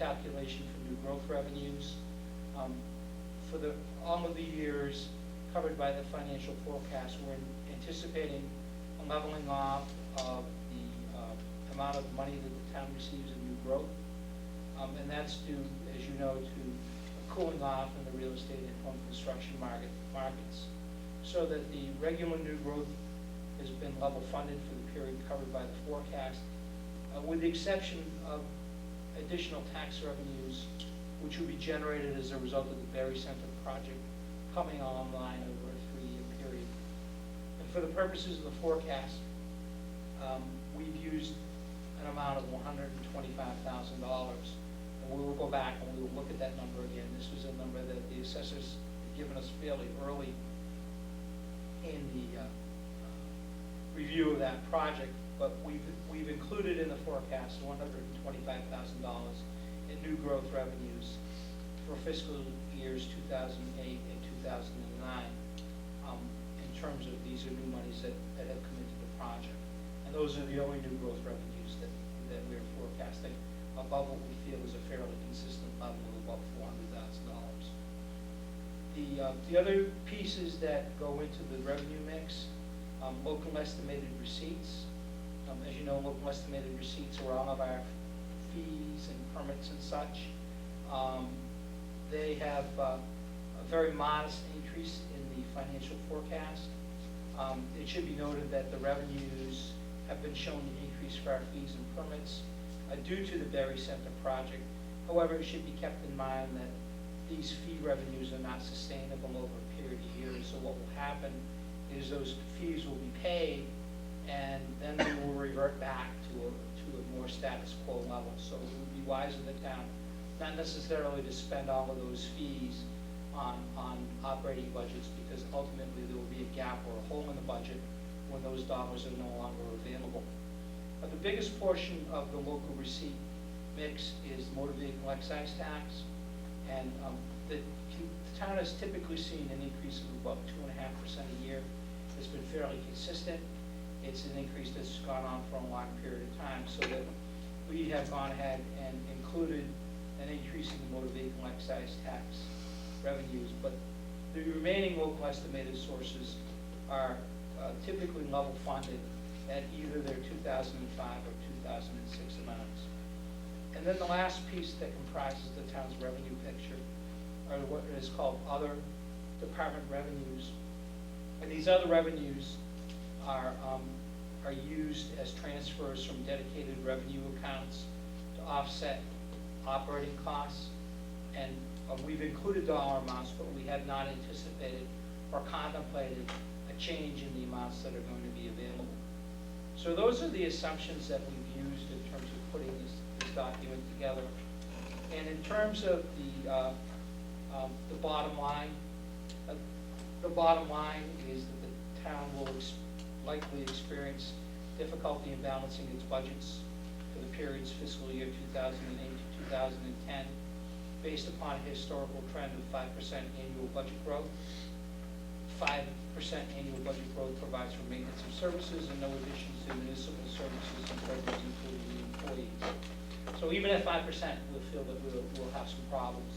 calculation for new growth revenues. For all of the years covered by the financial forecast, we're anticipating a leveling off of the amount of money that the town receives in new growth. And that's due, as you know, to a cooling off in the real estate and home construction markets. So that the regular new growth has been level funded for the period covered by the forecast, with the exception of additional tax revenues which will be generated as a result of the Berry Center project coming online over a 3-year period. And for the purposes of the forecast, we've used an amount of $125,000. And we will go back and we will look at that number again. This was a number that the assessors had given us fairly early in the review of that project, but we've included in the forecast $125,000 in new growth revenues for fiscal years 2008 and 2009. In terms of these are new monies that have come into the project, and those are the only new growth revenues that we're forecasting above what we feel is a fairly consistent level of about $400,000. The other pieces that go into the revenue mix, local estimated receipts. As you know, local estimated receipts are all of our fees and permits and such. They have a very modest increase in the financial forecast. It should be noted that the revenues have been shown to increase for our fees and permits due to the Berry Center project. However, it should be kept in mind that these fee revenues are not sustainable over a period of years. So what will happen is those fees will be paid, and then they will revert back to a more status quo level. So it would be wise of the town not necessarily to spend all of those fees on operating budgets, because ultimately there will be a gap or a hole in the budget when those dollars are no longer available. But the biggest portion of the local receipt mix is motor vehicle excise tax, and the town has typically seen an increase of about 2.5% a year. It's been fairly consistent. It's an increase that's gone on for a long period of time, so that we have gone ahead and included an increase in the motor vehicle excise tax revenues. But the remaining local estimated sources are typically level funded at either their 2005 or 2006 amounts. And then the last piece that comprises the town's revenue picture are what is called other department revenues. And these other revenues are used as transfers from dedicated revenue accounts to offset operating costs. And we've included dollar amounts, but we have not anticipated or contemplated a change in the amounts that are going to be available. So those are the assumptions that we've used in terms of putting this document together. And in terms of the bottom line, is that the town will likely experience difficulty in balancing its budgets for the periods fiscal year 2008 to 2010, based upon a historical trend of 5% annual budget growth. 5% annual budget growth provides for maintenance of services and no additions to municipal services and programs, including the employees. So even at 5%, we'll feel that we'll have some problems.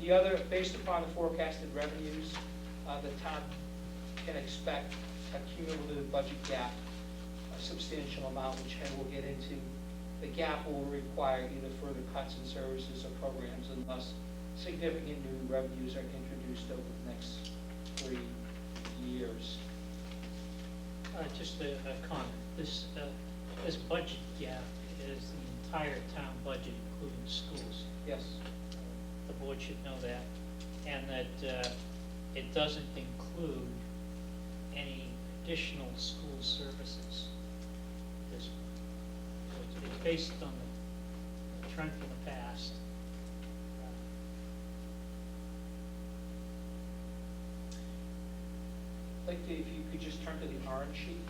The other, based upon the forecasted revenues, the town can expect a cumulative budget gap, a substantial amount, which we'll get into. The gap will require either further cuts in services or programs unless significant new revenues are introduced over the next 3 years. Just a comment. This budget gap is the entire town budget, including schools. Yes. The board should know that, and that it doesn't include any additional school services. It's based on the trend from the past. I'd like to, if you could just turn to the orange sheet.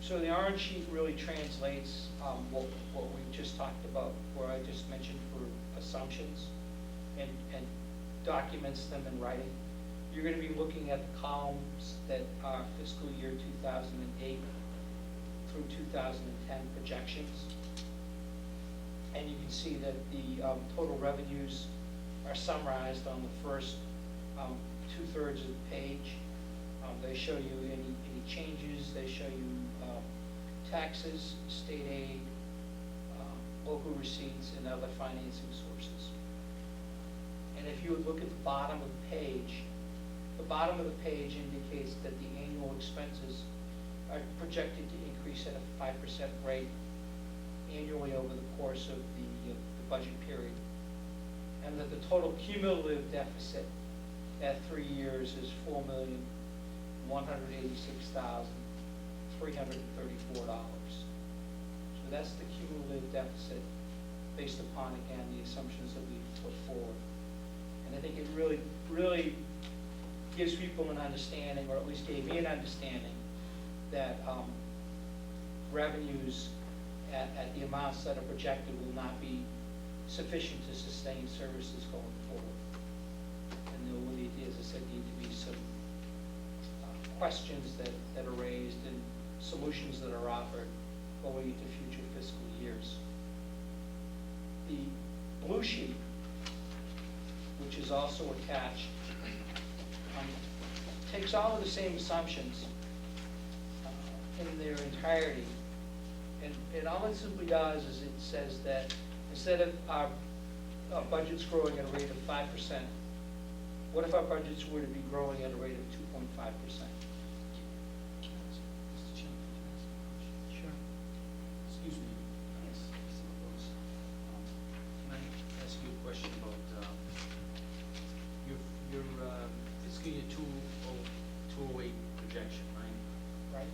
So the orange sheet really translates what we just talked about, where I just mentioned for assumptions, and documents them in writing. You're going to be looking at the columns that are fiscal year 2008 through 2010 projections. And you can see that the total revenues are summarized on the first two-thirds of the page. They show you any changes, they show you taxes, state aid, local receipts, and other financing sources. And if you would look at the bottom of the page indicates that the annual expenses are projected to increase at a 5% rate annually over the course of the budget period. And that the total cumulative deficit at 3 years is $4,186,334. So that's the cumulative deficit based upon, again, the assumptions that we've put forward. And I think it really gives people an understanding, or at least gave me an understanding, that revenues at the amounts that are projected will not be sufficient to sustain services going forward. And there will need, as I said, need to be some questions that are raised and solutions that are offered going into future fiscal years. The blue sheet, which is also attached, takes all of the same assumptions in their entirety. And all it simply does is it says that instead of our budgets growing at a rate of 5%, what if our budgets were to be growing at a rate of 2.5%? Sure. Excuse me. Yes, Mr. LaRose. Can I ask you a question about your fiscal year 208 projection, right? Right.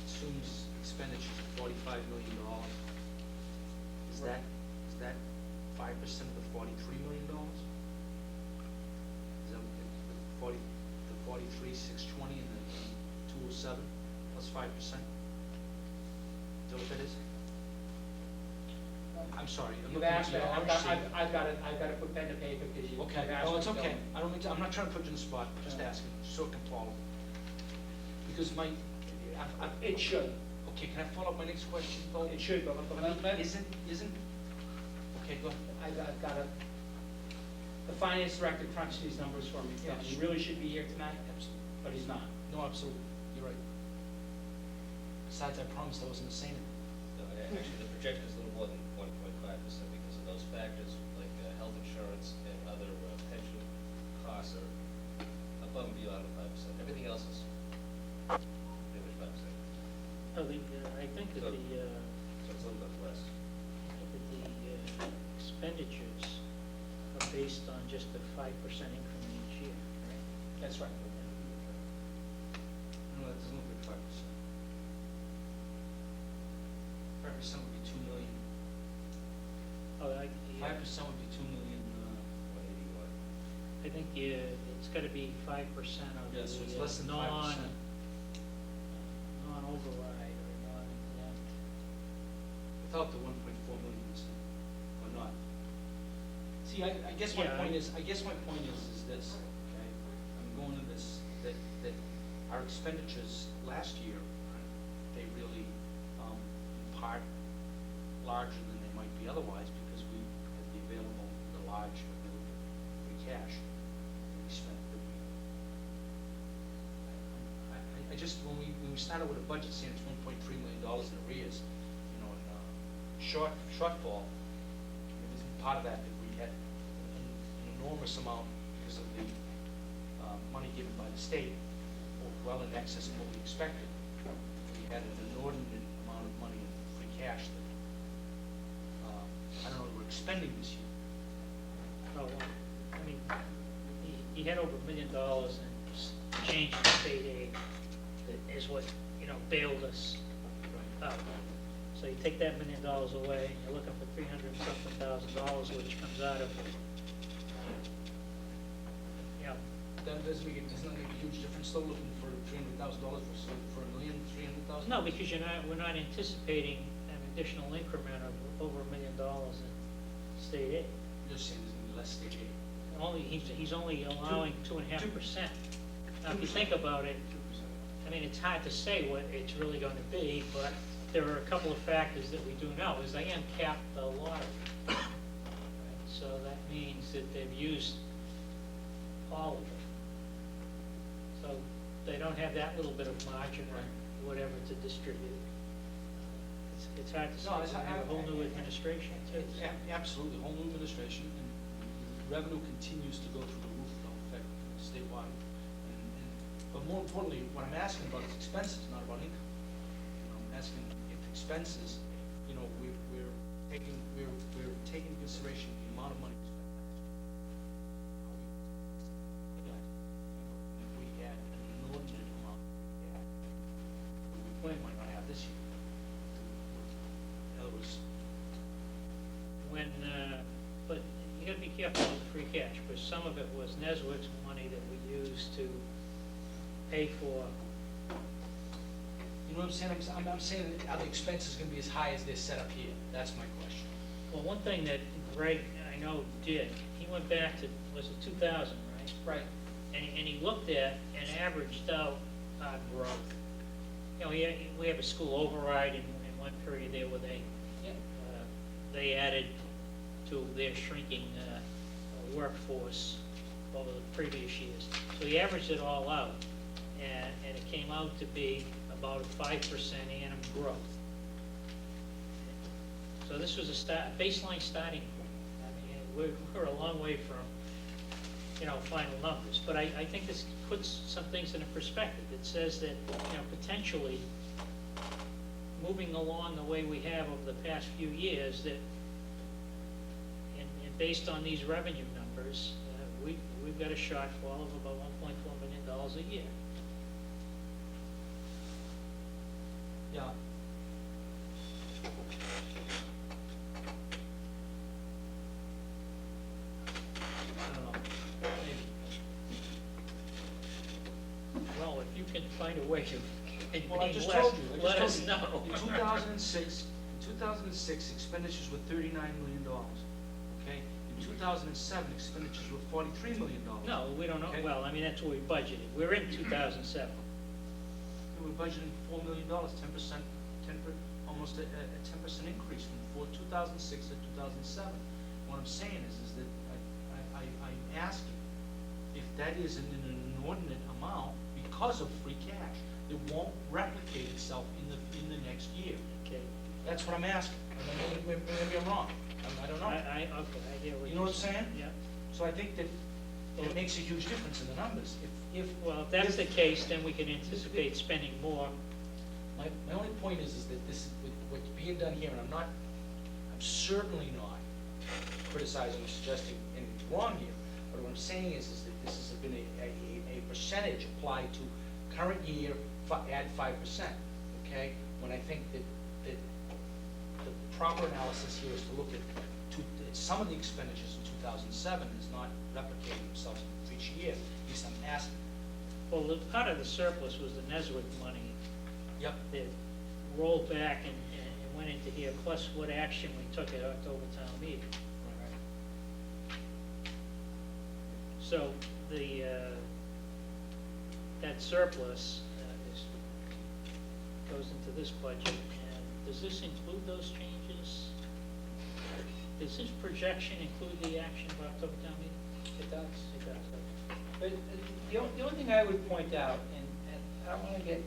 Assumes expenditures of $45 million. Is Right. that 5% of the $43 million? Is that the 43,620 and the 207 plus 5%? Is that what that is? I'm sorry. I'm You've looking asked at me, your I've orange got sheet. to put pen to paper because you've Okay, asked oh, me it's to okay. go. I don't mean to, I'm not trying to put you on the spot, just No. asking, so it can follow. Because my, It should. okay, can I follow up my next question, though? It should, but Isn't, okay, go ahead. I've got to, the finance director crunched these numbers for me. Yeah, He sure. really should be here tonight, Absolutely. but he's not. No, absolutely, you're right. Besides, I promised I wasn't gonna say anything. No, actually, the projection is a little more than 1.5% because of those factors like health insurance and other pension costs are above and beyond the 5%. Everything else is pretty much 5%. Oh, I think that So- the So it's a little bit less. expenditures are based on just a 5% increment each year. That's right. No, that doesn't look like 5%. 5% would be 2 million. Oh, 5% would be 2 million, 181. I think it's got to be 5% of yeah, so it's the less than 5%. non-override or non-exempt. Without the 1.4 million, you said, or not? See, I guess my Yeah, point is this, okay? I'm going to this, that our expenditures last year, they really, in part, larger than they might be otherwise because we had the large available free cash that we spent, I just, when we started with a budget saying it's $1.3 million in arrears, you know, shortfall, it was part of that we had an enormous amount because of the money given by the state, well in excess of what we expected. We had an inordinate amount of money in free cash that, I don't know, we're expending this year. Oh, well, I mean, he had over $1 million in change in state aid that is what, bailed us out. So you take that $1 million away, and you're looking for $300-something thousand, which comes out of, That doesn't make a huge difference, though, looking for $300,000 for $1 million, $300,000? no, because we're not anticipating an additional increment of over $1 million in state aid. You're saying there's going to be less state aid. He's only allowing 2.5%. Now, if you think about it, I mean, it's hard to say what it's really going to be, but there are a couple of factors that we do know, is they uncapped the lottery. Right? So that means that they've used all of it. So they don't have that little bit of margin or whatever to distribute. It's hard to say, No, we it's- have a whole new administration too. Absolutely, whole new administration, and revenue continues to go through the roof, it'll affect statewide. But more importantly, what I'm asking about is expenses, not about income. I'm asking if expenses, we're taking into consideration the amount of money we spent last year. If we had an inordinate amount, we might not have this year. In other words, But you gotta be careful with the free cash, because some of it was Neswick's money that we used to pay for. you know what I'm saying? I'm saying, are the expenses gonna be as high as they're set up here? That's my question. Well, one thing that Greg, I know, did, he went back to, was it 2000, right? Right. And he looked at and averaged out our growth. We have a school override in one period there where they added to their shrinking workforce over the previous years. So he averaged it all out, and it came out to be about a 5% annum growth. So this was a baseline starting point. I mean, we're a long way from, final numbers, but I think this puts some things into perspective. It says that, potentially, moving along the way we have over the past few years, that, and based on these revenue numbers, we've got a shortfall of about $1.4 million a year. Yeah. I don't know, maybe. Well, if you can find a way to Well, I being just less, told you, let us know. In 2006, expenditures were $39 million, okay? In 2007, expenditures were $43 million. No, we don't know, Okay. well, I mean, that's what we budgeted. We're in 2007. We were budgeting $4 million, 10%, almost a 10% increase from 2006 to 2007. What I'm saying is that I'm asking if that is an inordinate amount because of free cash. It won't replicate itself in the next year. Okay. That's what I'm asking. Maybe I'm wrong. I don't know. Okay, I hear what You know what I'm saying? Yeah. So I think that it makes a huge difference in the numbers. Well, if that's the case, then we can anticipate spending more. My only point is that this, with what's being done here, and I'm certainly not criticizing or suggesting anything wrong here, but what I'm saying is that this has been a percentage applied to current year, add 5%, okay? When I think that the proper analysis here is to look at some of the expenditures in 2007 is not replicating themselves in each year, at least I'm asking. Well, part of the surplus was the Neswick money Yep. that rolled back and went into here, plus what action we took at October town meeting. So that surplus goes into this budget, and does this include those changes? Does this projection include the action of October town meeting? It does. It does, okay. But the only thing I would point out, and I don't want to get,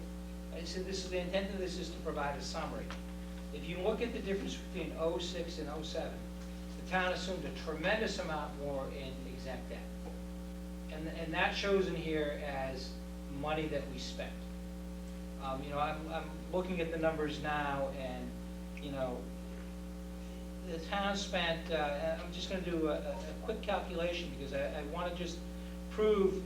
I said this is, the intent of this is to provide a summary. If you look at the difference between '06 and '07, the town assumed a tremendous amount more in exempt debt. And that shows in here as money that we spent. I'm looking at the numbers now, and, the town spent, I'm just going to do a quick calculation, because I want to just prove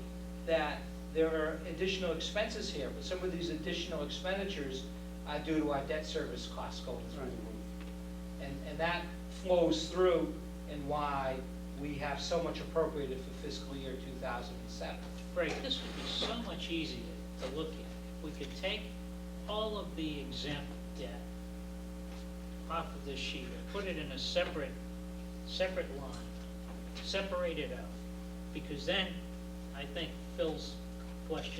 that there are additional expenses here, but some of these additional expenditures are due to our debt service costs going through the roof. And that flows through in why we have so much appropriated for fiscal year 2007. Right, this would be so much easier to look at. If we could take all of the exempt debt off of this sheet and put it in a separate line, separate it out. Because then, I think Phil's question